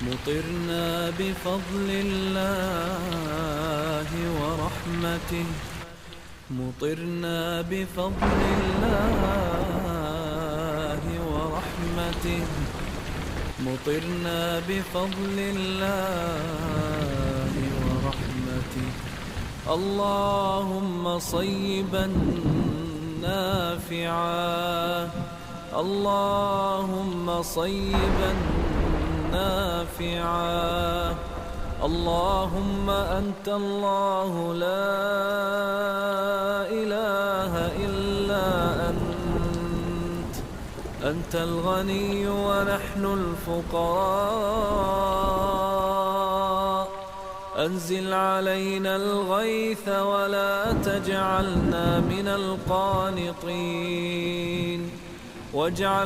مطرنا بفضل الله ورحمته، مطرنا بفضل الله ورحمته، مطرنا بفضل الله ورحمته. اللهم صيبا نافعا، اللهم صيبا نافعا. اللهم أنت الله لا إله إلا أنت، أنت الغني ونحن الفقراء. أنزل علينا الغيث ولا تجعلنا من القانطين، واجعل